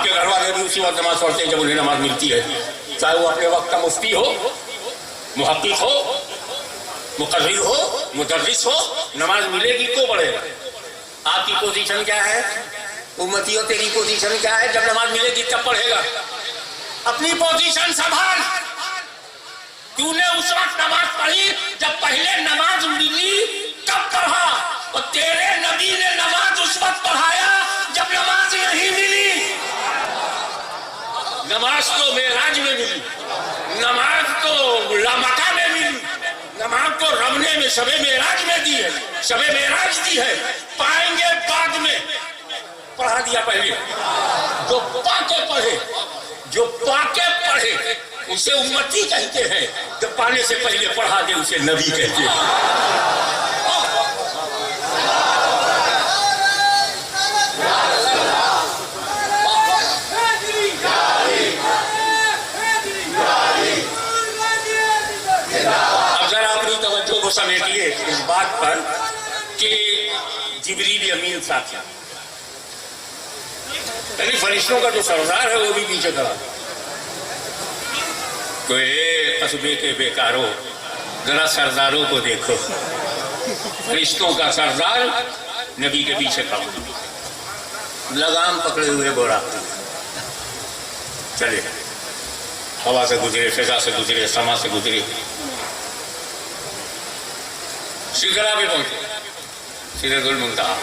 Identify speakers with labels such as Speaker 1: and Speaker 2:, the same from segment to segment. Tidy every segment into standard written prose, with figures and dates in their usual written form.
Speaker 1: کے گھر والے بھی اسی وقت نماز پڑھتے ہیں جب انہیں نماز ملتی ہے، چاہے وہ اپنے وقت کا مفتی ہو، محقق ہو، مقرر ہو، مدرس ہو، نماز ملے گی تو پڑھے گا۔ آپ کی پوزیشن کیا ہے امتیوں؟ تیری پوزیشن کیا ہے؟ جب نماز ملے گی تب پڑھے گا۔ اپنی پوزیشن سنبھال۔ تو نے اس وقت نماز پڑھی جب پہلے نماز ملی تب پڑھا، اور تیرے نبی نے نماز اس وقت پڑھایا جب نماز نہیں ملی۔ نماز تو معراج میں ملی، نماز تو لامکہ میں ملی، نماز تو رب نے شب معراج میں دی ہے، شب معراج دی ہے، پائیں گے بعد میں۔ پڑھا دیا پہلے، جو پاکے پڑھے، جو پاکے پڑھے اسے امتی کہتے ہیں، جو پانے سے پہلے پڑھا دے اسے نبی کہتے ہیں۔ اب ذرا اپنی توجہ کو سمیٹیے اس بات پر کہ جبریل امین ساتھ ہے، یعنی فرشتوں کا جو سردار ہے وہ بھی پیچھے کھڑا۔ تو اے قصبے کے بیکاروں، ذرا سرداروں کو دیکھو، فرشتوں کا سردار نبی کے پیچھے کھڑا، لگام پکڑے ہوئے بوڑھا چلے، ہوا سے گزرے، فضا سے گزرے، سما سے گزرے، سدرا پہ پہنچے، سدرۃ المنتہا۔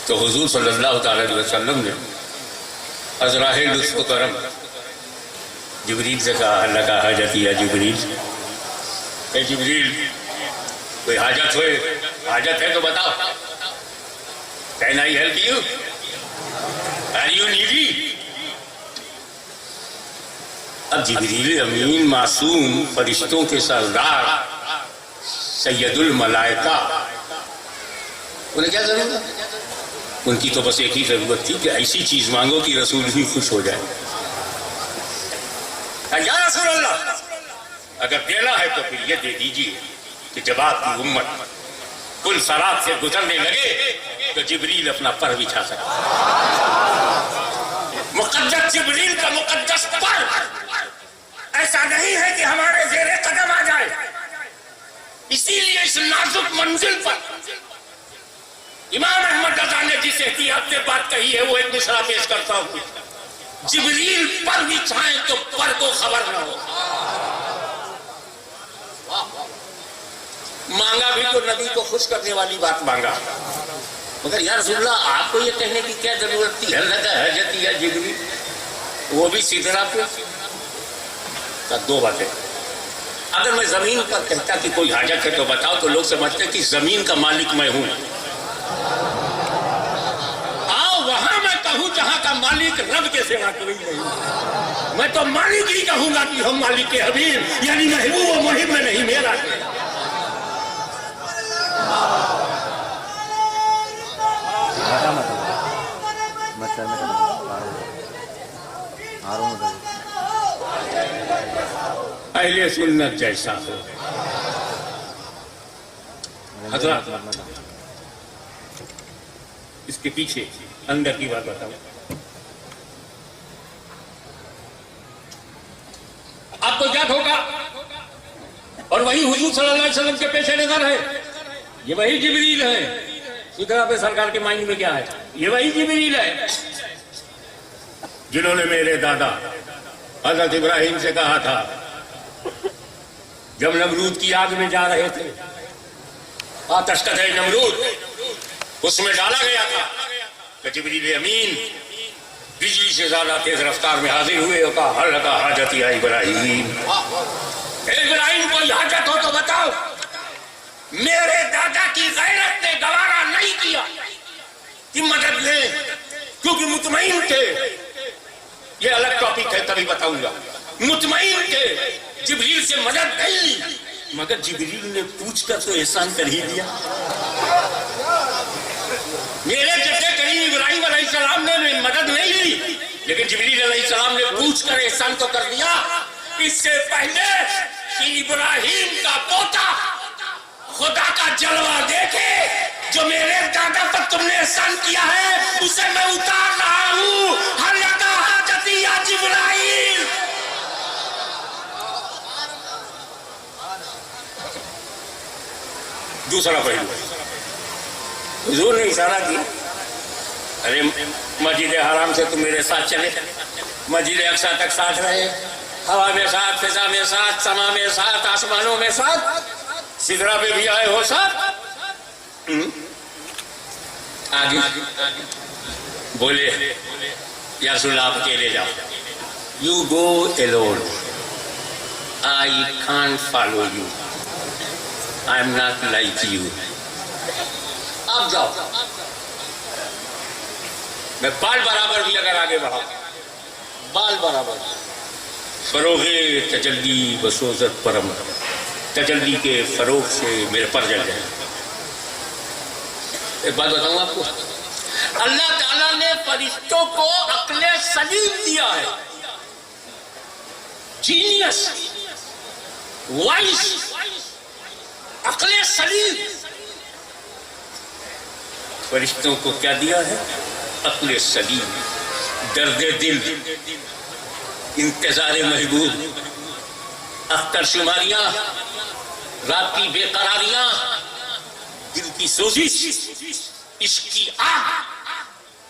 Speaker 1: تو حضور صلی اللہ تعالی علیہ وسلم نے ازراہ لطف و کرم جبریل سے کہا، اللہ کا حاجت یا جبریل، اے جبریل کوئی حاجت ہوئے، حاجت ہے تو بتاؤ، can I help you, are you needy? اب جبریل امین معصوم فرشتوں کے سردار سید الملائکہ، انہیں کیا ضرورت ہے؟ ان کی تو بس ایک ہی ضرورت تھی کہ ایسی چیز مانگو کہ رسول ہی خوش ہو جائے۔ یا رسول اللہ اگر دینا ہے تو پھر یہ دے دیجیے کہ جب آپ کی امت کل صراط سے گزرنے لگے تو جبریل اپنا پر بچھا سکے۔ مقدس جبریل کا مقدس پر ایسا نہیں ہے کہ ہمارے زیر قدم آ جائے، اسی لیے اس نازک منزل پر امام احمد رضا نے جس احتیاط سے بات کہی ہے وہ ایک مصرع پیش کرتا ہوں، جبریل پر بچھائیں تو پر کو خبر نہ ہو۔ مانگا بھی تو نبی کو خوش کرنے والی بات مانگا، مگر یا رسول اللہ آپ کو یہ کہنے کی کیا ضرورت تھی اللہ کا حاجت یا جبریل، وہ بھی سدرا پہ؟ دو باتیں، اگر میں زمین پر کہتا کہ کوئی حاجت ہے تو بتاؤ تو لوگ سمجھتے کہ زمین کا مالک میں ہوں، آؤ وہاں میں کہوں جہاں کا مالک رب کے سوا کوئی نہیں، میں تو مالک ہی کہوں گا کہ ہم مالک کے حبیب، یعنی محبوب و محب میں نہیں میرا ہے۔ اہل سنت جیسا ہو۔ حضرات اس کے پیچھے اندر کی بات بتاؤں، آپ کو یاد ہوگا اور وہی حضور صلی اللہ علیہ وسلم کے پیش نظر ہے، یہ وہی جبریل ہے۔ سدرا پہ سرکار کے مائنڈ میں کیا ہے؟ یہ وہی جبریل ہے جنہوں نے میرے دادا حضرت ابراہیم سے کہا تھا جب نمرود کی آگ میں جا رہے تھے، آتش کدے نمرود اس میں ڈالا گیا تھا، کہ جبریل امین بجلی سے زیادہ تیز رفتار میں حاضر ہوئے اور کہا حل کا حاجت یا ابراہیم، ابراہیم کوئی حاجت ہو تو بتاؤ۔ میرے دادا کی غیرت نے گوارا نہیں کیا کہ مدد لیں، کیونکہ مطمئن تھے، یہ الگ ٹاپک ہے تبھی بتاؤں گا، مطمئن تھے جبریل سے مدد نہیں لی، مگر جبریل نے پوچھ کر تو احسان کر ہی دیا۔ میرے جدے کریم ابراہیم علیہ السلام نے مدد نہیں لی، لیکن جبریل علیہ السلام نے پوچھ کر احسان تو کر دیا۔ اس سے پہلے کہ ابراہیم کا پوتا خدا کا جلوہ دیکھے جو میرے دادا پر تم نے احسان کیا ہے اسے میں اتار رہا ہوں. ہر لگا حاجتی یا جبرائیل. دوسرا پہلو حضور نے اشارہ کیا, ارے مسجد حرام سے تم میرے ساتھ چلے, مسجد اقصی تک ساتھ رہے, ہوا میں ساتھ, فضا میں ساتھ, سما میں ساتھ, آسمانوں میں ساتھ, سدرا پہ بھی آئے ہو ساتھ. آگے بولے یا رسول اللہ آپ اکیلے جاؤ. You go alone, I can't follow you, I'm not like you. آپ جاؤ, میں بال برابر بھی اگر آگے بڑھا, بال برابر. فروغ تجلی بسوزت پرم, تجلی کے فروغ سے میرے پر جل جائے. ایک بات بتاؤں آپ کو, اللہ تعالیٰ نے فرشتوں کو عقل سلیم دیا ہے, جینیس, وائس, عقل سلیم. فرشتوں کو کیا دیا ہے؟ عقل سلیم. درد دل, انتظار محبوب, اختر شماریاں, رات کی بے قراریاں, دل کی سوزش, عشق کی آگ,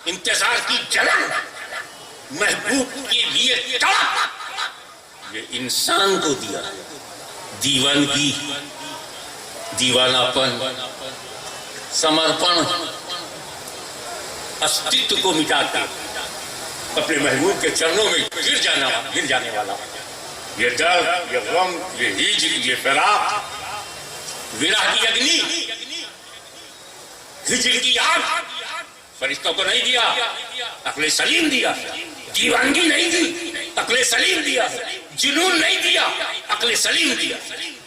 Speaker 1: انتظار کی جلن, محبوب کے لیے تڑپ, یہ انسان کو دیا. دیوانگی, دیوانہ پن, سمرپن, استتو کو مٹا کے اپنے محبوب کے چرنوں میں گر جانے والا. یہ درد, یہ غم, یہ ہجر, یہ فراق, وراہ کی اگنی, ہجر کی آگ فرشتوں کو نہیں دیا, عقل سلیم دیا. دیوانگی نہیں دی, عقل سلیم دیا. جنون نہیں دیا, عقل سلیم دیا.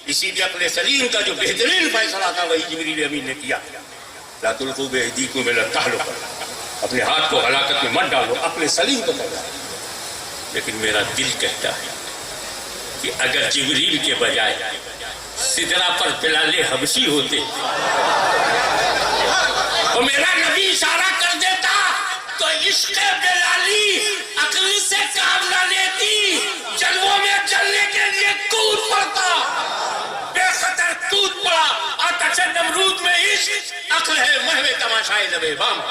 Speaker 1: اسی لیے عقل سلیم کا جو بہترین فیصلہ تھا وہی جبریل امین نے کیا. لا تلقوا بأیدیکم الی التہلکہ, اپنے ہاتھ کو ہلاکت میں مت ڈالو. عقل سلیم کو کہتا ہے. لیکن میرا دل کہتا ہے کہ اگر جبریل کے بجائے سدرا پر بلال حبشی ہوتے تو میرا نبی اشارہ کر دیتا تو عشق بلالی عقل سے کام نہ لیتی, جلووں میں چلنے کے لیے کود پڑتا, بے خطر کود پڑا. آتش نمرود میں عشق, عقل ہے محو تماشائے لبے بام.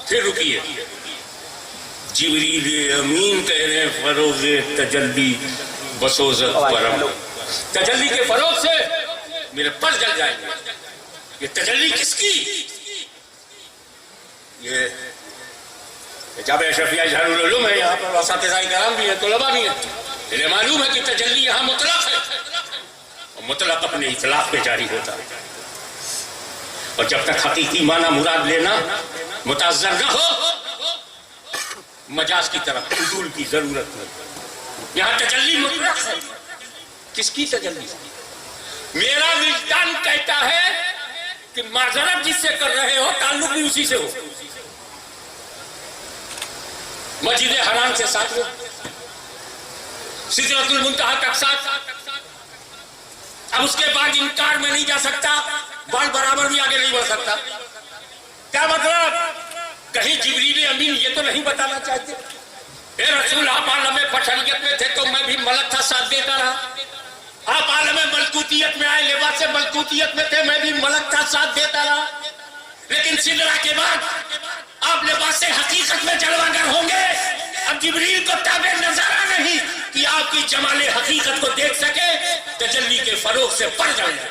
Speaker 1: پھر رکیے, جبریل امین کہہ رہے ہیں فروغ تجلی بسوزت پرم, تجلی کے فروغ سے میرے پر جل جائیں گے. یہ تجلی کس کی؟ یہ جب اشرفیہ اظہار العلوم ہے, یہاں پر اساتذہ کرام بھی ہیں, طلباء بھی ہیں. انہیں معلوم ہے کہ تجلی یہاں مطلق ہے, اور مطلق اپنے اطلاق پہ جاری ہوتا ہے. اور جب تک حقیقی معنی مراد لینا متاثر نہ ہو, مجاز کی طرف حضور کی ضرورت نہیں. یہاں تجلی مطلق ہے. کس کی تجلی؟ میرا وجدان کہتا ہے کہ معذرت جس سے کر رہے ہو تعلق بھی اسی سے ہو. مسجد حرام سے ساتھ ہو, سدرۃ المنتہا تک ساتھ. اب اس کے بعد انکار میں نہیں جا سکتا, بال برابر بھی آگے نہیں بڑھ سکتا. کیا مطلب؟ کہیں جبریل امین یہ تو نہیں بتانا چاہتے اے رسول آپ عالم بشریت میں تھے تو میں بھی ملک تھا, ساتھ دیتا رہا. آپ عالم ملکوتیت میں آئے, لباس ملکوتیت میں تھے, میں بھی ملک تھا, ساتھ دیتا رہا. لیکن سدرا کے بعد آپ لباس حقیقت میں جلوگر ہوں گے. اب جبریل کو تابع نظارہ نہیں کہ آپ کی جمال حقیقت کو دیکھ سکے, تجلی کے فروغ سے پر جائے.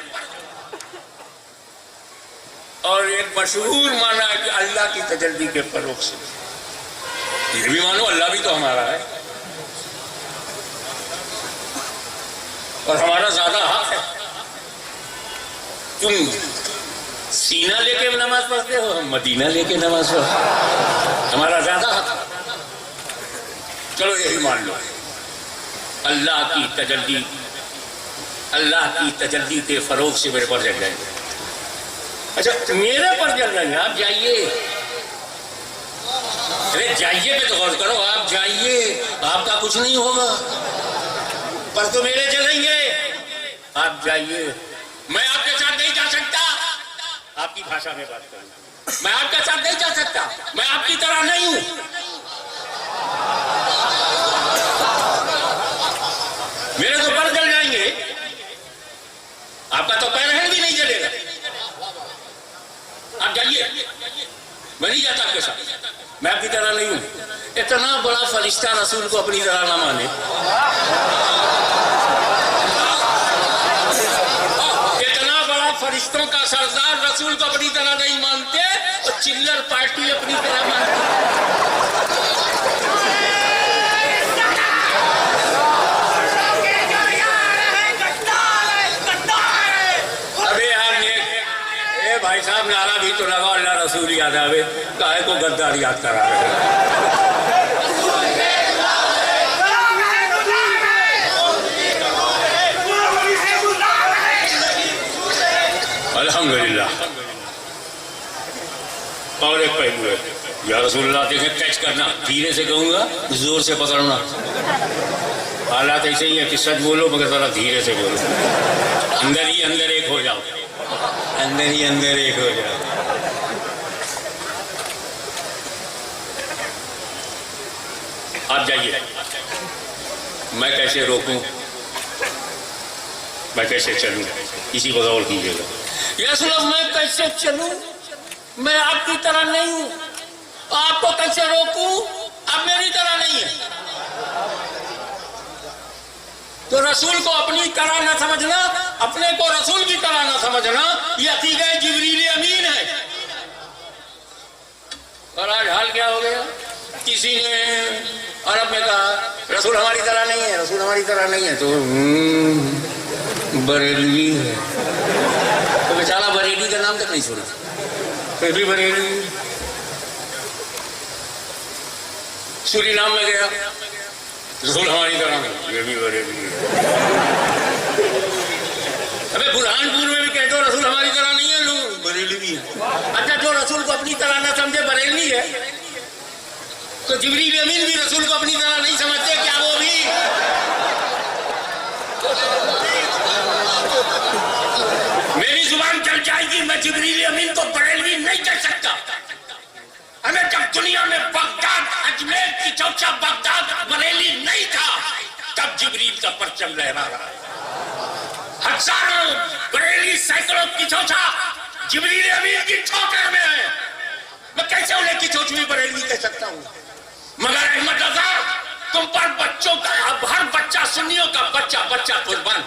Speaker 1: اور ایک مشہور معنی ہے کہ اللہ کی تجلی کے فروغ سے. یہ بھی مانو اللہ بھی تو ہمارا ہے اور ہمارا زیادہ حق ہے. تم سینہ لے کے نماز پڑھتے ہو, ہم مدینہ لے کے نماز پڑھتے, ہمارا زیادہ حق. چلو یہی مان لو, اللہ کی تجلی, اللہ کی تجلی کے فروغ سے میرے پر جل جائیں گے. اچھا میرے پر جل رہے ہیں, آپ جائیے. ارے جائیے پہ تو غور کرو, آپ جائیے, آپ کا کچھ نہیں ہوگا, پر تو میرے جلیں گے. آپ جائیے, میں آپ کے ساتھ نہیں جا سکتا. آپ کی بھاشا میں بات کروں. میں آپ کے ساتھ نہیں چل سکتا, میں آپ کی طرح نہیں ہوں. میرے تو پر جل جائیں گے, آپ کا تو پیر بھی نہیں جلے گا. آپ جائیے, میں نہیں جاتا آپ کے ساتھ, میں آپ کی طرح نہیں ہوں. اتنا بڑا فرشتہ رسول کو اپنی طرح نہ مانے, اتنا بڑا فرشتوں کا سردار رسول کو اپنی طرح نہیں مانتے, اور چلر پارٹی اپنی طرح مانتے. بھائی صاحب نعرہ بھی تو لگا, اللہ رسول یاد آوے, کاہے کو غدار یاد کرا رہے ہیں. الحمدللہ. اور ایک پہلو ہے, یا رسول اللہ دیکھیں کیچ کرنا, دھیرے سے کہوں گا, زور سے پکڑنا. حالات ایسے ہی ہیں کہ سچ بولو مگر ذرا دھیرے سے بولو, اندر ہی اندر ایک ہو جاؤ, اندر ہی اندر ایک ہو جاؤ. آپ جائیے, میں کیسے روکوں, میں کیسے چلوں, اسی کو غور کیجیے گا. یا رسول اللہ میں کیسے چلوں, میں آپ کی طرح نہیں ہوں, آپ کو کیسے روکوں, آپ میری طرح نہیں ہیں. تو رسول کو اپنی طرح نہ سمجھنا, اپنے کو رسول کی طرح نہ سمجھنا, یہ عقیدہ جبریل امین ہے. اور آج حال کیا ہو گیا, کسی نے عرب میں کہا رسول ہماری طرح نہیں ہے, رسول ہماری طرح نہیں ہے, تو بریلوی ہے. تو بیچارہ بریلی کا نام تک نہیں سنا, پھر بھی بریلی. سوری نام میں گیا, رسول ہماری طرح نہیں, یہ بھی بریلی ہے. ابے برہان پور میں بھی کہتے ہو رسول ہماری طرح نہیں ہے, لوگ بریلی بھی ہے. اچھا جو رسول کو اپنی طرح نہ سمجھے بریلی ہے, تو جبریل امین بھی رسول کو اپنی طرح نہیں سمجھتے کیا وہ بھی؟ میری زبان چل جائے گی, میں جبریل امین کو بریلوی نہیں کہہ سکتا. ہمیں جب دنیا میں بغداد, اجمیر کی چوچا بغداد بریلی نہیں تھا, تب جبریل کا پرچم لہرا رہا ہے. ہزاروں بریلی سینکڑوں کی چوچا جبریل امین کی ٹھوکر میں ہے, میں کیسے انہیں کی چوچوی بریلی کہہ سکتا ہوں؟ مگر احمد رضا تم پر بچوں کا, اب ہر بچہ سنیوں کا بچہ بچہ قربان.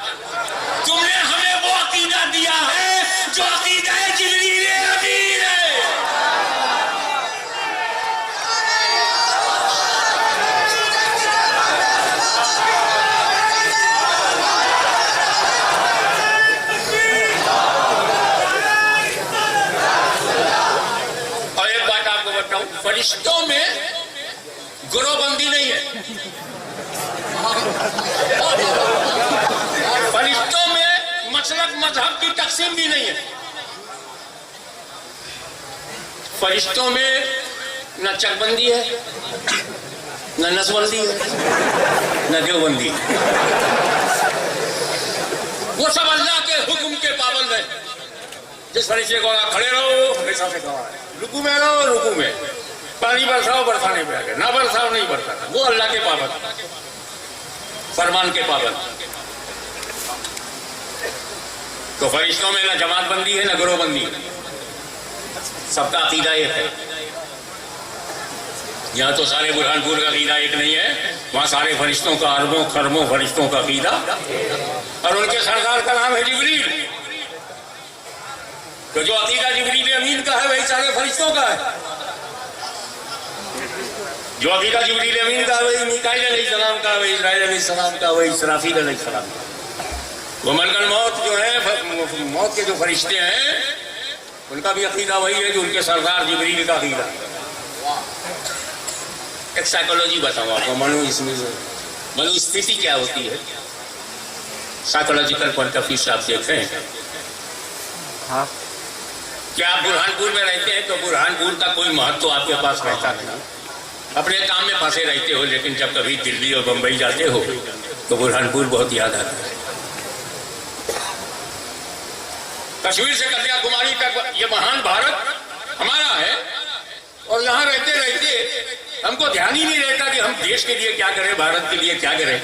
Speaker 1: تم نے ہمیں وہ عقیدہ دیا ہے جو عقیدہ جبریل امین ہے. اور ایک بات آپ کو بتاؤں, فرشتوں میں گروہ بندی نہیں ہے, فرشتوں میں مسلک مذہب کی تقسیم بھی نہیں ہے. فرشتوں میں نہ چکبندی ہے, نہ نسبندی ہے, نہ دیوبندی. وہ سب اللہ کے حکم کے پابند ہیں. جس فرشتے کو کھڑے رہو ہمیشہ سے کہا ہے, رکوع میں رہو رکوع میں, پانی برساؤ برسانے پہ آگے, نہ برساؤ نہیں برساتا. وہ اللہ کے پابند, فرمان کے پابند. تو فرشتوں میں نہ جماعت بندی ہے نہ گروہ بندی, سب کا عقیدہ ایک ہے. یہاں تو سارے برہان پور کا عقیدہ ایک نہیں ہے, وہاں سارے فرشتوں کا, اربوں خربوں فرشتوں کا عقیدہ, اور ان کے سردار کا نام ہے جبریل. تو جو عقیدہ جبریل امین کا ہے وہی سارے فرشتوں کا ہے. جو عقیدہ جبریل امین کا ہے وہی میکائیل علیہ السلام کا, وہی اسرائیل علیہ السلام کا, وہی اسرافیل علیہ السلام کا. وہ ملک الموت جو ہے, موت کے جو فرشتے ہیں, ان کا بھی عقیدہ وہی ہے جو ان کے سردار جبریل کا عقیدہ. ایک سائیکولوجی بتاؤں آپ کو, منو استھتی کیا ہوتی ہے, سائیکولوجیکل پوائنٹ آف ویو سے آپ دیکھیں. کیا آپ برہان پور میں رہتے ہیں تو برہان پور کا کوئی مہتو آپ کے پاس رہتا نہیں, اپنے کام میں پھنسے رہتے ہو, لیکن جب کبھی دلی اور بمبئی جاتے ہو تو برہان پور بہت یاد آتا ہے. کشمیر سے کنیا کماری تک یہ مہان بھارت ہمارا ہے، اور یہاں رہتے رہتے ہم کو دھیان ہی نہیں رہتا کہ ہم دیش کے لیے کیا کریں، بھارت کے لیے کیا کریں.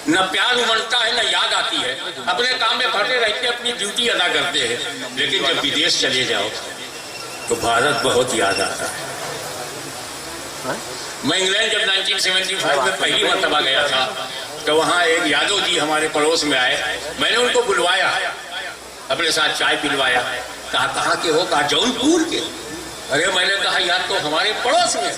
Speaker 1: نہ پیار امڑتا ہے نہ یاد آتی ہے. اپنے کام میں پھٹے رہتے اپنی ڈیوٹی ادا کرتے ہیں، لیکن جب ودیش چلے جاؤ تو بھارت بہت یاد آتا ہے. میں انگلینڈ جب 1975 میں پہلی مرتبہ گیا تھا تو وہاں ایک یادو جی ہمارے پڑوس میں آئے. میں نے ان کو بلوایا، اپنے ساتھ چائے پلوایا. کہا کہاں کے ہو؟ کہا جون پور کے. ارے میں نے کہا یار تو ہمارے پڑوس میں.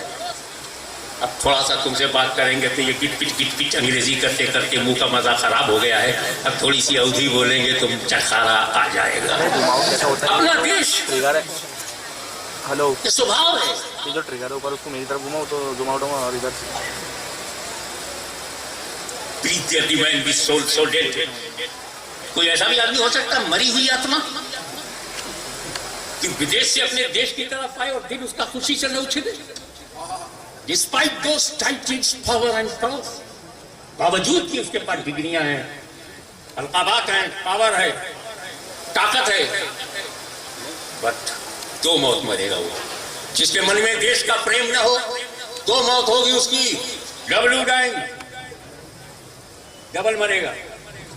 Speaker 1: اب تھوڑا سا تم سے بات کریں گے تو یہ کٹ پچ کٹ پچ انگریزی کرتے کرتے منہ کا مزہ خراب ہو گیا ہے. اب تھوڑی سی اودھی بولیں گے تو چخارا آ جائے گا. اپنا دیش
Speaker 2: ہلو
Speaker 1: یہ سبھاؤ ہے.
Speaker 2: یہ جو ٹریگر ہے اوپر اس کو میری طرف گھماؤ تو زوم آؤٹ ہوگا اور ادھر
Speaker 1: کوئی ایسا بھی آدمی ہو سکتا ہے مری ہوئی آتما کہ ودیش سے اپنے دیش کی طرف آئے اور دل اس کا خوشی سے نہ اچھلے. Despite those titles, power and powers, باوجود کہ اس کے پاس ڈگریاں ہیں، القابات ہیں، پاور ہے، طاقت ہے، بٹ دو موت مرے گا وہ. جس کے من میں دیش کا پریم نہ ہو دو موت ہوگی اس کی. ڈبل ڈائنگ، ڈبل مرے گا.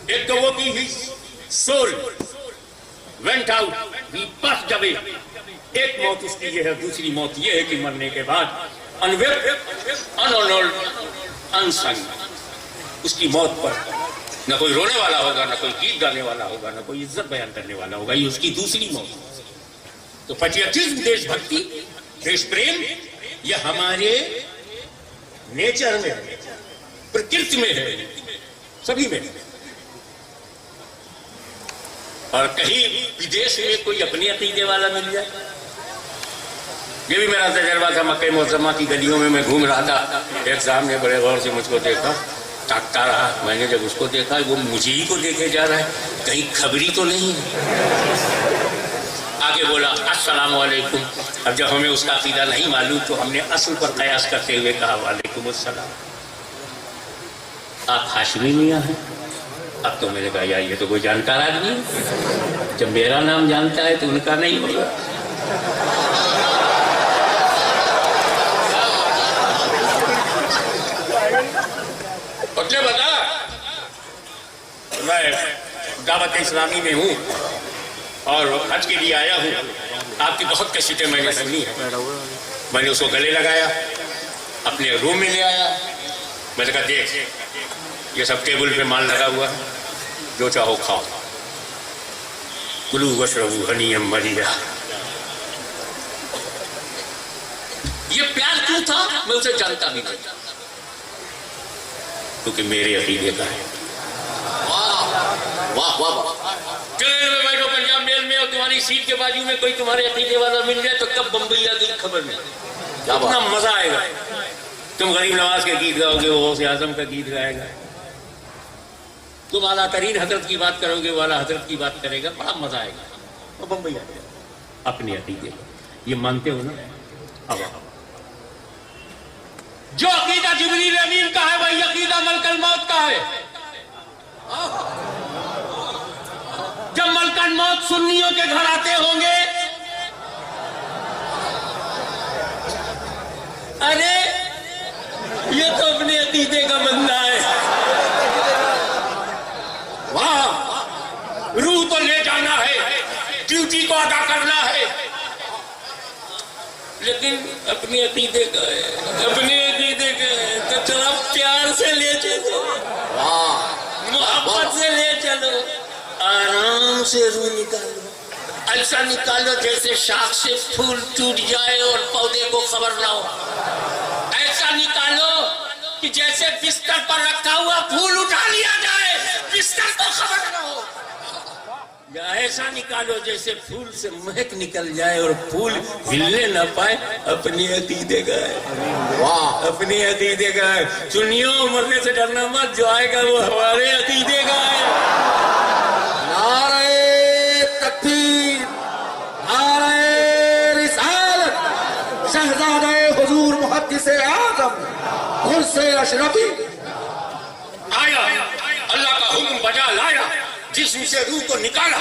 Speaker 1: ایک تو وہ کی his soul went out, he passed away. ایک موت اس کی یہ ہے. دوسری موت یہ ہے کہ مرنے کے بعد unsung، اس کی موت پر نہ کوئی رونے والا ہوگا، نہ کوئی گیت گانے والا ہوگا، نہ کوئی عزت بیان کرنے والا ہوگا. یہ اس کی دوسری موت. تو پیٹریاٹزم، دیش بھکتی، دیش پریم، یہ ہمارے نیچر میں ہے، پرکرتی میں ہے، سبھی میں. اور کہیں ودیش میں کوئی اپنے عقیدے والا مل جائے. یہ بھی میرا تجربہ تھا. مکہ معظمہ کی گلیوں میں گھوم رہا تھا. ایک صاحب نے بڑے غور سے مجھ کو دیکھا، تاکتا رہا. میں نے جب اس کو دیکھا وہ مجھے ہی کو دیکھے جا رہا ہے، کہیں خبری تو نہیں ہے. آگے بولا السلام علیکم. اب جب ہمیں اس کا عقیدہ نہیں معلوم تو ہم نے اصل پر قیاس کرتے ہوئے کہا وعلیکم السلام. آپ ہاشمی میاں ہیں؟ اب تو میں نے کہا یار یہ تو کوئی جانکار آدمی ہے، جب میرا نام جانتا ہے تو ان کا نہیں ہوگا. مجھے بتا، میں دعوت اسلامی میں ہوں اور حج کے لیے آیا ہوں. آپ کی بہت کیسٹیں میں نے سنی ہیں. میں نے اس کو گلے لگایا، اپنے روم میں لے آیا. میں نے کہا دیکھ یہ سب ٹیبل پہ مال لگا ہوا ہے، جو چاہو کھاؤ. کلو واشربوا ہنیئا مریئا. یہ پیار کیوں تھا؟ میں اسے جانتا بھی نہیں، کیونکہ میرے عقیدے کا ہے. واہ واہ واہ. ٹرین میں بیٹھو پنجاب میل میں اور تمہاری سیٹ کے بازو میں کوئی تمہارے عقیدے والا مل جائے تو کب بمبئی آ گئی خبر نہیں. اتنا مزہ آئے گا. تم غریب نواز کے گیت گاؤ گے، وہ غوث اعظم کا گیت گائے گا. تم اعلیٰ ترین حضرت کی بات کرو گے، وہ اعلیٰ حضرت کی بات کرے گا. بڑا مزہ آئے گا. وہ بمبئی آ گیا اپنے عقیدے. یہ مانتے ہو نا؟ اب جو عقیدہ جبریل امین کا ہے وہی عقیدہ ملک الموت کا ہے. جب ملک الموت سنیوں کے گھر آتے ہوں گے، ارے یہ تو اپنے عقیدے کا بندہ ہے. واہ، روح تو لے جانا ہے، ڈیوٹی کو ادا کرنا ہے، لیکن اپنے عقیدے کا ہے، اپنے عقیدے کا ہے تو تھوڑا پیار سے لے چلو، محبت سے لے چلو، آرام سے روح نکالو. ایسا نکالو جیسے شاخ سے پھول ٹوٹ جائے اور پودے کو خبر نہ ہو. ایسا نکالو کہ جیسے بستر پر رکھا ہوا پھول اٹھا لیا جائے، بستر کو خبر نہ ہو. یا ایسا نکالو جیسے پھول سے مہک نکل جائے اور پھول ہلنے نہ پائے. اپنے عقیدے کا ہے. واہ، اپنے عقیدے کا ہے. سنیو، مرنے سے ڈرنا مت، جو آئے گا وہ ہمارے عقیدے کا ہے.
Speaker 3: نعرہ تکبیر، نعرہ رسالت، شہزادہ حضور محدث اعظم غوث اشرفی
Speaker 1: آیا، اللہ کا حکم بجا لایا، جسم سے روح کو نکالا.